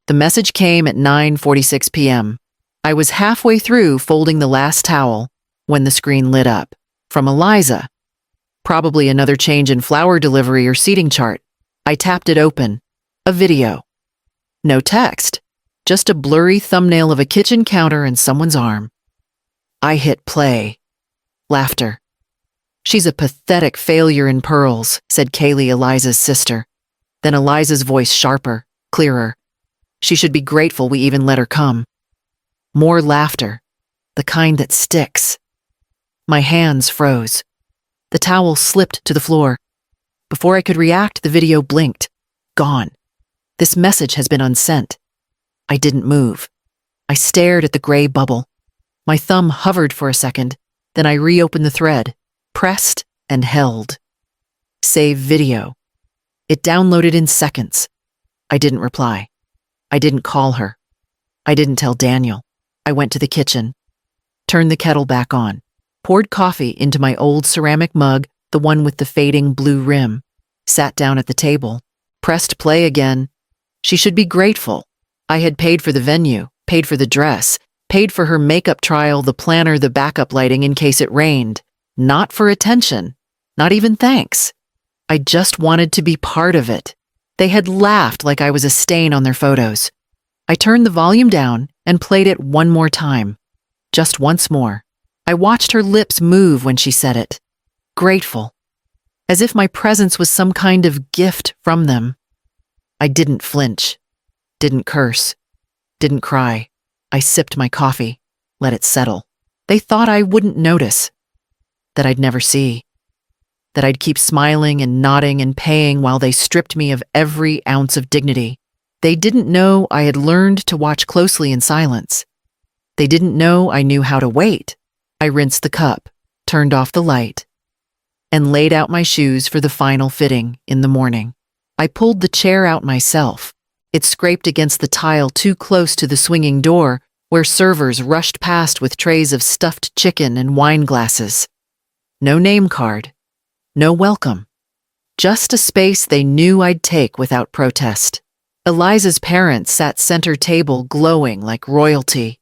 The message came at 9:46 p.m. I was halfway through folding the last towel when the screen lit up. From Eliza. Probably another change in flower delivery or seating chart. I tapped it open. A video. No text. Just a blurry thumbnail of a kitchen counter and someone's arm. I hit play. Laughter. "She's a pathetic failure in pearls," said Kaylee, Eliza's sister. Then Eliza's voice sharper, clearer. "She should be grateful we even let her come." More laughter. The kind that sticks. My hands froze. The towel slipped to the floor. Before I could react, the video blinked. Gone. This message has been unsent. I didn't move. I stared at the gray bubble. My thumb hovered for a second, then I reopened the thread, pressed and held. Save video. It downloaded in seconds. I didn't reply. I didn't call her. I didn't tell Daniel. I went to the kitchen, turned the kettle back on, poured coffee into my old ceramic mug, the one with the fading blue rim, sat down at the table, pressed play again. She should be grateful. I had paid for the venue, paid for the dress, paid for her makeup trial, the planner, the backup lighting in case it rained. Not for attention, not even thanks. I just wanted to be part of it. They had laughed like I was a stain on their photos. I turned the volume down and played it one more time. Just once more. I watched her lips move when she said it. Grateful. As if my presence was some kind of gift from them. I didn't flinch. Didn't curse. Didn't cry. I sipped my coffee. Let it settle. They thought I wouldn't notice. That I'd never see. That I'd keep smiling and nodding and paying while they stripped me of every ounce of dignity. They didn't know I had learned to watch closely in silence. They didn't know I knew how to wait. I rinsed the cup, turned off the light, and laid out my shoes for the final fitting in the morning. I pulled the chair out myself. It scraped against the tile too close to the swinging door, where servers rushed past with trays of stuffed chicken and wine glasses. No name card. No welcome. Just a space they knew I'd take without protest. Eliza's parents sat center table glowing like royalty.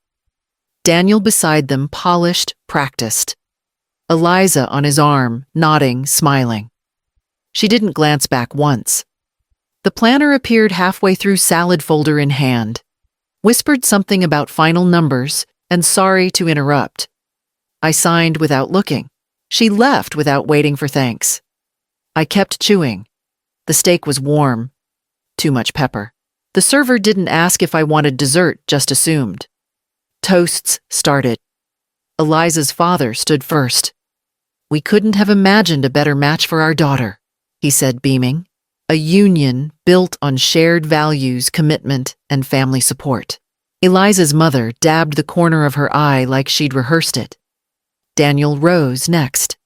Daniel beside them, polished, practiced. Eliza on his arm, nodding, smiling. She didn't glance back once. The planner appeared halfway through, salad folder in hand, whispered something about final numbers and sorry to interrupt. I signed without looking. She left without waiting for thanks. I kept chewing. The steak was warm. Too much pepper. The server didn't ask if I wanted dessert, just assumed. Toasts started. Eliza's father stood first. "We couldn't have imagined a better match for our daughter," he said, beaming. "A union built on shared values, commitment, and family support." Eliza's mother dabbed the corner of her eye like she'd rehearsed it. Daniel rose next.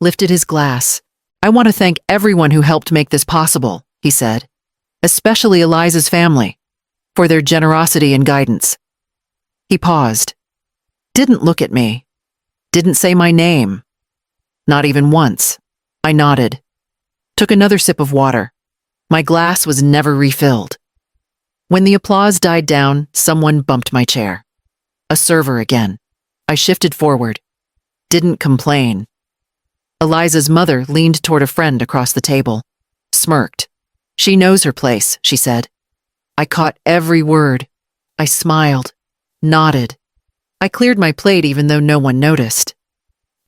Lifted his glass. "I want to thank everyone who helped make this possible," he said. "Especially Eliza's family, for their generosity and guidance." He paused. Didn't look at me. Didn't say my name. Not even once. I nodded. Took another sip of water. My glass was never refilled. When the applause died down, someone bumped my chair. A server again. I shifted forward. Didn't complain. Eliza's mother leaned toward a friend across the table. Smirked. "She knows her place," she said. I caught every word. I smiled. Nodded. I cleared my plate even though no one noticed.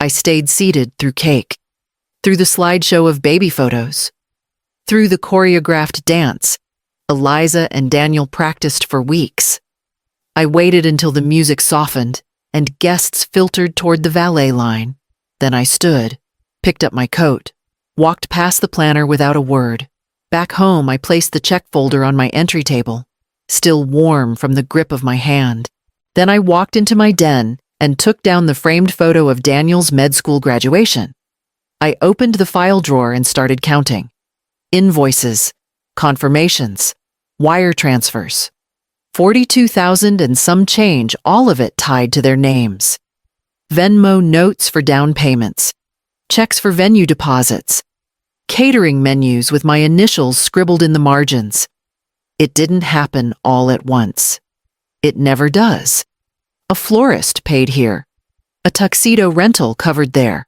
I stayed seated through cake. Through the slideshow of baby photos. Through the choreographed dance. Eliza and Daniel practiced for weeks. I waited until the music softened and guests filtered toward the valet line. Then I stood, picked up my coat, walked past the planner without a word. Back home, I placed the check folder on my entry table, still warm from the grip of my hand. Then I walked into my den and took down the framed photo of Daniel's med school graduation. I opened the file drawer and started counting. Invoices, confirmations, wire transfers. 42,000 and some change, all of it tied to their names. Venmo notes for down payments, checks for venue deposits, catering menus with my initials scribbled in the margins. It didn't happen all at once. It never does. A florist paid here. A tuxedo rental covered there.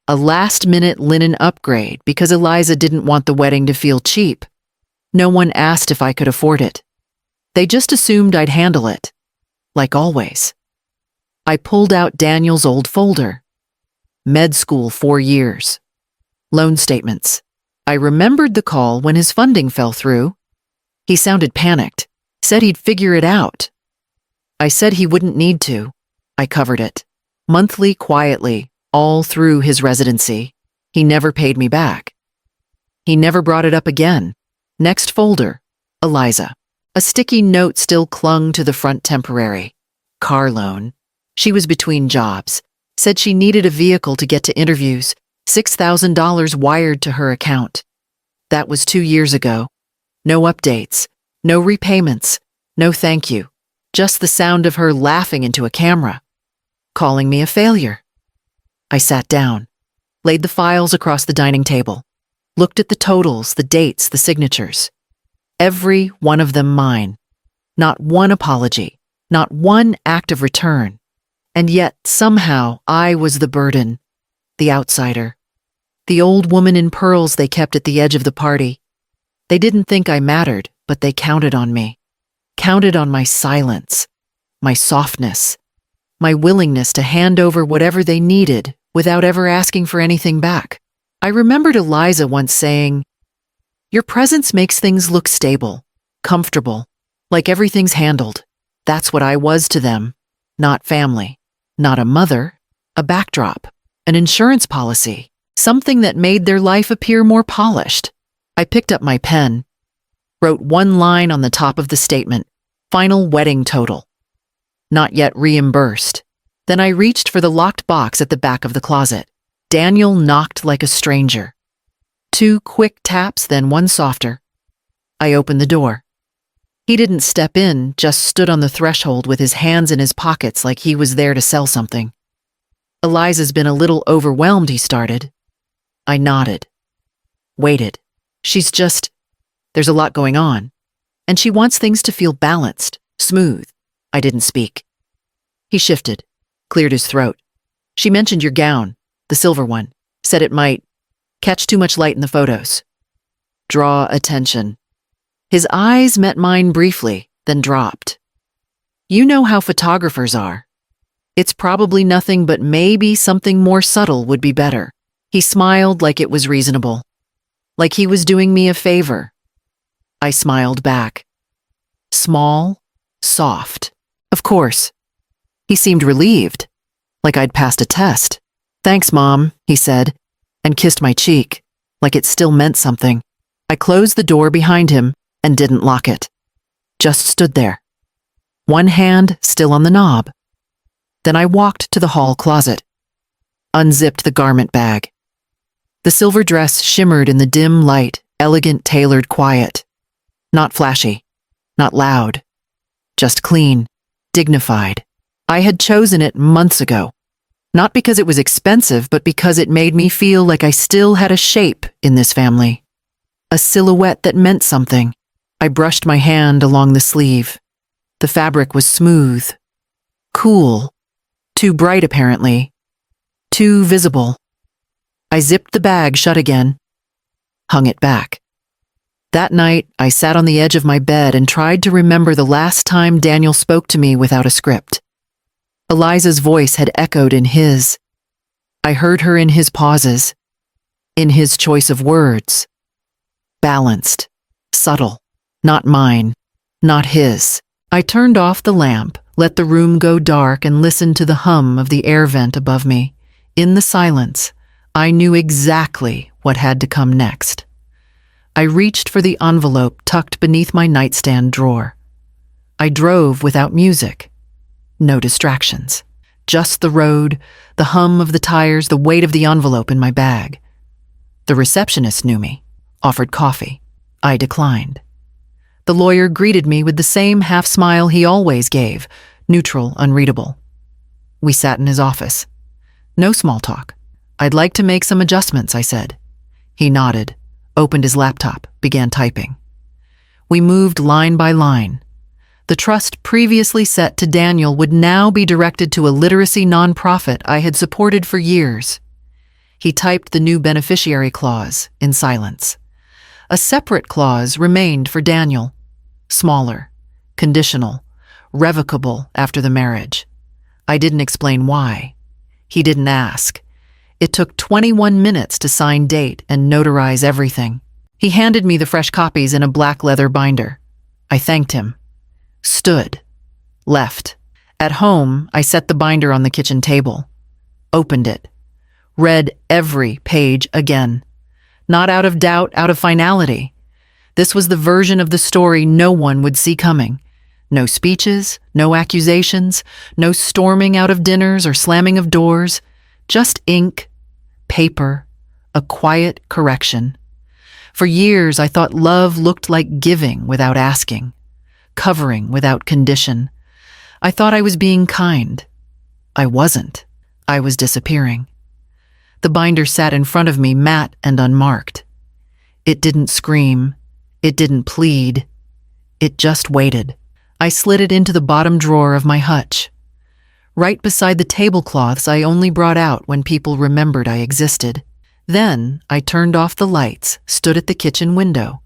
A last-minute linen upgrade because Eliza didn't want the wedding to feel cheap. No one asked if I could afford it. They just assumed I'd handle it. Like always. I pulled out Daniel's old folder. Med school 4 years. Loan statements. I remembered the call when his funding fell through. He sounded panicked, said he'd figure it out. I said he wouldn't need to. I covered it. Monthly, quietly, all through his residency. He never paid me back. He never brought it up again. Next folder. Eliza. A sticky note still clung to the front temporary. Car loan. She was between jobs. Said she needed a vehicle to get to interviews. $6,000 wired to her account. That was 2 years ago. No updates. No repayments. No thank you. Just the sound of her laughing into a camera. Calling me a failure. I sat down. Laid the files across the dining table. Looked at the totals, the dates, the signatures. Every one of them mine. Not one apology. Not one act of return. And yet, somehow, I was the burden. The outsider. The old woman in pearls they kept at the edge of the party. They didn't think I mattered, but they counted on me. Counted on my silence. My softness. My willingness to hand over whatever they needed without ever asking for anything back. I remembered Eliza once saying, "Your presence makes things look stable, comfortable, like everything's handled." That's what I was to them. Not family. Not a mother. A backdrop. An insurance policy. Something that made their life appear more polished. I picked up my pen. Wrote one line on the top of the statement. Final wedding total. Not yet reimbursed. Then I reached for the locked box at the back of the closet. Daniel knocked like a stranger. 2 quick taps, then one softer. I opened the door. He didn't step in, just stood on the threshold with his hands in his pockets like he was there to sell something. "Eliza's been a little overwhelmed," he started. I nodded. Waited. There's a lot going on. And she wants things to feel balanced, smooth. I didn't speak. He shifted, cleared his throat. "She mentioned your gown, the silver one, said it might catch too much light in the photos. Draw attention." His eyes met mine briefly, then dropped. "You know how photographers are. It's probably nothing, but maybe something more subtle would be better." He smiled like it was reasonable. Like he was doing me a favor. I smiled back. Small, soft. Of course. He seemed relieved, like I'd passed a test. "Thanks, Mom," he said, and kissed my cheek, like it still meant something. I closed the door behind him and didn't lock it. Just stood there. One hand still on the knob. Then I walked to the hall closet. Unzipped the garment bag. The silver dress shimmered in the dim light, elegant, tailored quiet. Not flashy. Not loud. Just clean. Dignified. I had chosen it months ago. Not because it was expensive, but because it made me feel like I still had a shape in this family. A silhouette that meant something. I brushed my hand along the sleeve. The fabric was smooth. Cool. Too bright, apparently. Too visible. I zipped the bag shut again. Hung it back. That night, I sat on the edge of my bed and tried to remember the last time Daniel spoke to me without a script. Eliza's voice had echoed in his. I heard her in his pauses. In his choice of words. Balanced. Subtle. Not mine. Not his. I turned off the lamp, let the room go dark, and listened to the hum of the air vent above me. In the silence, I knew exactly what had to come next. I reached for the envelope tucked beneath my nightstand drawer. I drove without music. No distractions. Just the road, the hum of the tires, the weight of the envelope in my bag. The receptionist knew me, offered coffee. I declined. The lawyer greeted me with the same half-smile he always gave, neutral, unreadable. We sat in his office. No small talk. "I'd like to make some adjustments," I said. He nodded, opened his laptop, began typing. We moved line by line. The trust previously set to Daniel would now be directed to a literacy nonprofit I had supported for years. He typed the new beneficiary clause in silence. A separate clause remained for Daniel. Smaller, conditional, revocable after the marriage. I didn't explain why. He didn't ask. It took 21 minutes to sign date and notarize everything. He handed me the fresh copies in a black leather binder. I thanked him. Stood. Left. At home, I set the binder on the kitchen table. Opened it. Read every page again. Not out of doubt, out of finality. This was the version of the story no one would see coming. No speeches, no accusations, no storming out of dinners or slamming of doors. Just ink, paper, a quiet correction. For years, I thought love looked like giving without asking, covering without condition. I thought I was being kind. I wasn't. I was disappearing. The binder sat in front of me, matte and unmarked. It didn't scream. It didn't plead. It just waited. I slid it into the bottom drawer of my hutch. Right beside the tablecloths I only brought out when people remembered I existed. Then I turned off the lights, stood at the kitchen window,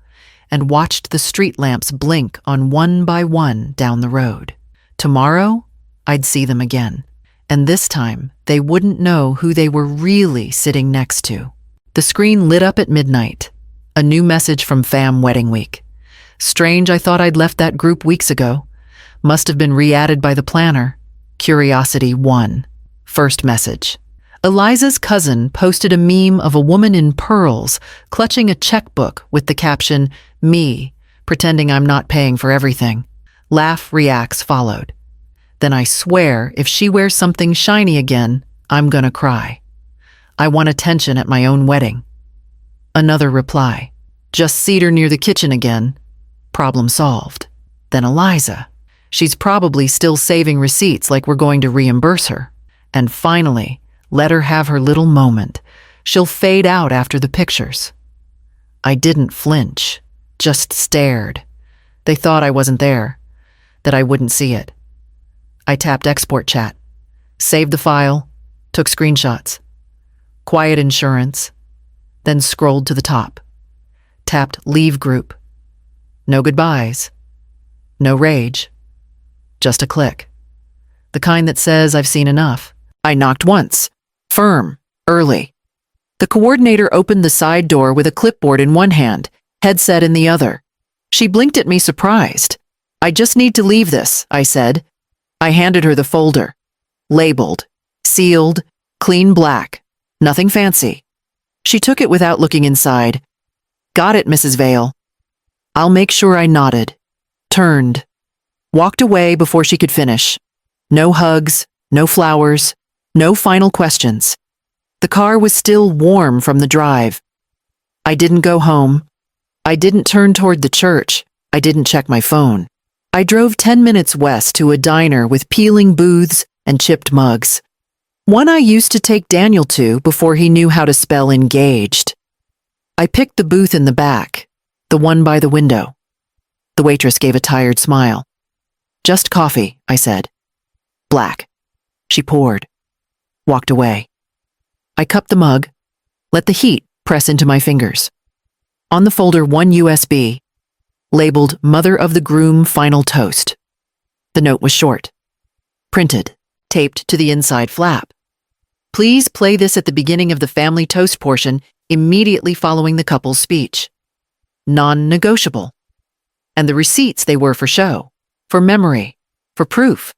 and watched the street lamps blink on one by one down the road. Tomorrow, I'd see them again. And this time, they wouldn't know who they were really sitting next to. The screen lit up at midnight. A new message from Fam Wedding Week. Strange, I thought I'd left that group weeks ago. Must have been re-added by the planner. Curiosity 1. First message. Eliza's cousin posted a meme of a woman in pearls clutching a checkbook with the caption, "Me," pretending I'm not paying for everything. Laugh reacts followed. Then I swear if she wears something shiny again, I'm gonna cry. I want attention at my own wedding. Another reply. Just seat her near the kitchen again. Problem solved. Then Eliza. She's probably still saving receipts like we're going to reimburse her. And finally, let her have her little moment. She'll fade out after the pictures. I didn't flinch, just stared. They thought I wasn't there, that I wouldn't see it. I tapped export chat, saved the file, took screenshots. Quiet insurance, then scrolled to the top. Tapped leave group. No goodbyes. No rage. Just a click. The kind that says I've seen enough. I knocked once. Firm. Early. The coordinator opened the side door with a clipboard in one hand, headset in the other. She blinked at me surprised. I just need to leave this, I said. I handed her the folder. Labeled. Sealed. Clean black. Nothing fancy. She took it without looking inside. Got it, Mrs. Vale. I'll make sure I nodded. Turned. Walked away before she could finish. No hugs, no flowers, no final questions. The car was still warm from the drive. I didn't go home. I didn't turn toward the church. I didn't check my phone. I drove 10 minutes west to a diner with peeling booths and chipped mugs. One I used to take Daniel to before he knew how to spell engaged. I picked the booth in the back, the one by the window. The waitress gave a tired smile. Just coffee, I said. Black. She poured. Walked away. I cupped the mug, let the heat press into my fingers. On the folder, one USB, labeled Mother of the Groom Final Toast. The note was short. Printed, taped to the inside flap. Please play this at the beginning of the family toast portion immediately following the couple's speech. Non-negotiable. And the receipts they were for show, for memory, for proof.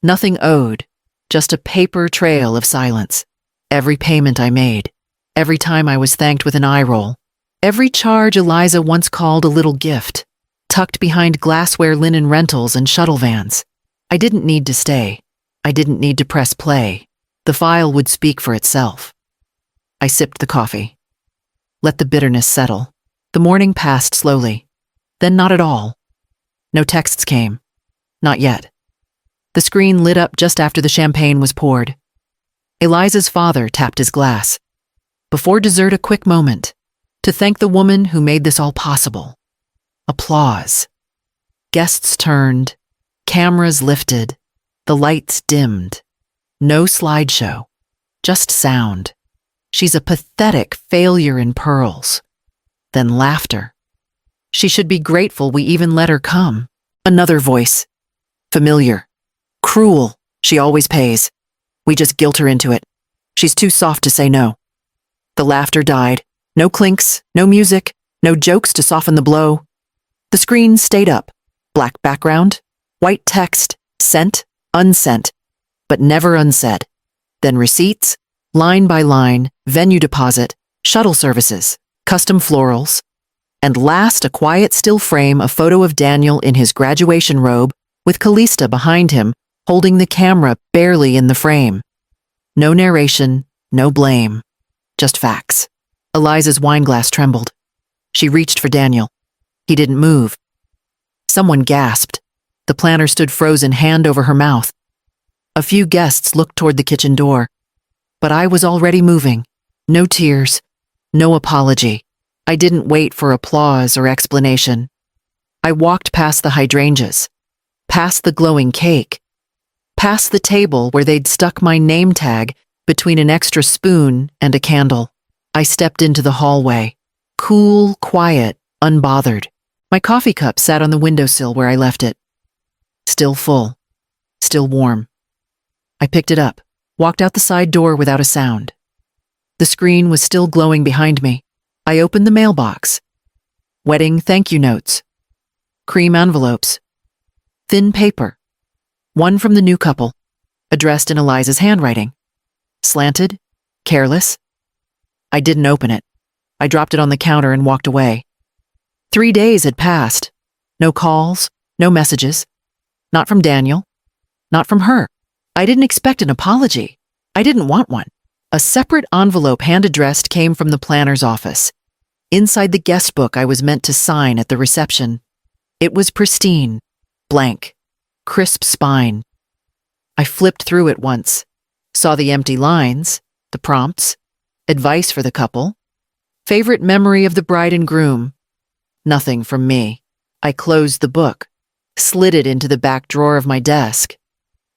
Nothing owed, just a paper trail of silence. Every payment I made, every time I was thanked with an eye roll, every charge Eliza once called a little gift, tucked behind glassware linen rentals and shuttle vans. I didn't need to stay. I didn't need to press play. The file would speak for itself. I sipped the coffee. Let the bitterness settle. The morning passed slowly. Then not at all. No texts came. Not yet. The screen lit up just after the champagne was poured. Eliza's father tapped his glass. Before dessert, a quick moment. To thank the woman who made this all possible. Applause. Guests turned, cameras lifted, the lights dimmed. No slideshow, just sound. She's a pathetic failure in pearls. Then laughter. She should be grateful we even let her come. Another voice. Familiar. Cruel. She always pays. We just guilt her into it. She's too soft to say no. The laughter died. No clinks, no music, no jokes to soften the blow. The screen stayed up. Black background, white text, sent, unsent, but never unsaid. Then receipts, line by line, venue deposit, shuttle services, custom florals, and last a quiet still frame, a photo of Daniel in his graduation robe with Callista behind him, holding the camera barely in the frame. No narration, no blame, just facts. Eliza's wineglass trembled. She reached for Daniel. He didn't move. Someone gasped. The planner stood frozen, hand over her mouth. A few guests looked toward the kitchen door. But I was already moving. No tears, no apology. I didn't wait for applause or explanation. I walked past the hydrangeas, past the glowing cake, past the table where they'd stuck my name tag between an extra spoon and a candle. I stepped into the hallway, cool, quiet, unbothered. My coffee cup sat on the windowsill where I left it. Still full, still warm. I picked it up, walked out the side door without a sound. The screen was still glowing behind me. I opened the mailbox. Wedding thank you notes. Cream envelopes. Thin paper. One from the new couple, addressed in Eliza's handwriting. Slanted, careless. I didn't open it. I dropped it on the counter and walked away. 3 days had passed. No calls, no messages. Not from Daniel. Not from her. I didn't expect an apology. I didn't want one. A separate envelope hand-addressed came from the planner's office. Inside the guest book I was meant to sign at the reception. It was pristine, blank, crisp spine. I flipped through it once, saw the empty lines, the prompts, advice for the couple, favorite memory of the bride and groom. Nothing from me. I closed the book, slid it into the back drawer of my desk.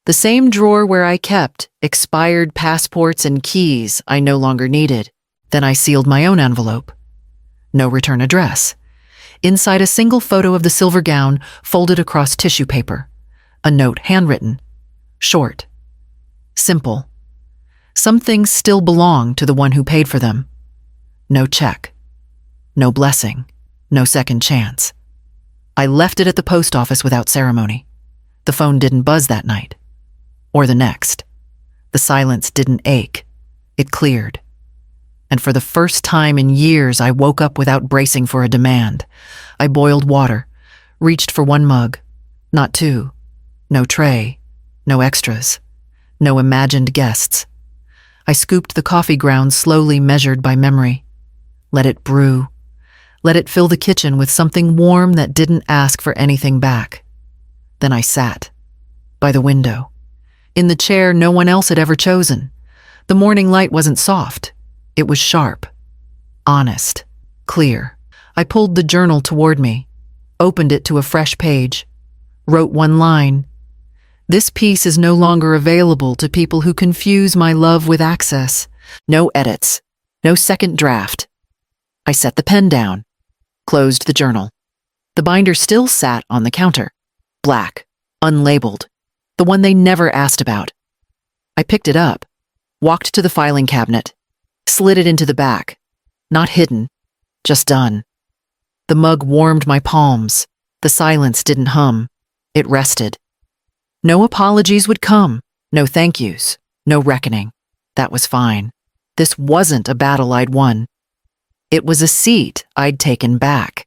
The same drawer where I kept expired passports and keys I no longer needed. Then I sealed my own envelope. No return address. Inside a single photo of the silver gown folded across tissue paper. A note handwritten. Short. Simple. Some things still belong to the one who paid for them. No check. No blessing. No second chance. I left it at the post office without ceremony. The phone didn't buzz that night. Or the next. The silence didn't ache. It cleared. And for the first time in years, I woke up without bracing for a demand. I boiled water, reached for 1 mug, not 2. No tray, no extras, no imagined guests. I scooped the coffee grounds slowly, measured by memory. Let it brew. Let it fill the kitchen with something warm that didn't ask for anything back. Then I sat, by the window, in the chair no one else had ever chosen. The morning light wasn't soft. It was sharp, honest, clear. I pulled the journal toward me, opened it to a fresh page, wrote 1 line. This piece is no longer available to people who confuse my love with access. No edits, no second draft. I set the pen down, closed the journal. The binder still sat on the counter, black, unlabeled, the one they never asked about. I picked it up, walked to the filing cabinet, slid it into the back. Not hidden, just done. The mug warmed my palms. The silence didn't hum. It rested. No apologies would come, no thank yous, no reckoning. That was fine. This wasn't a battle I'd won. It was a seat I'd taken back.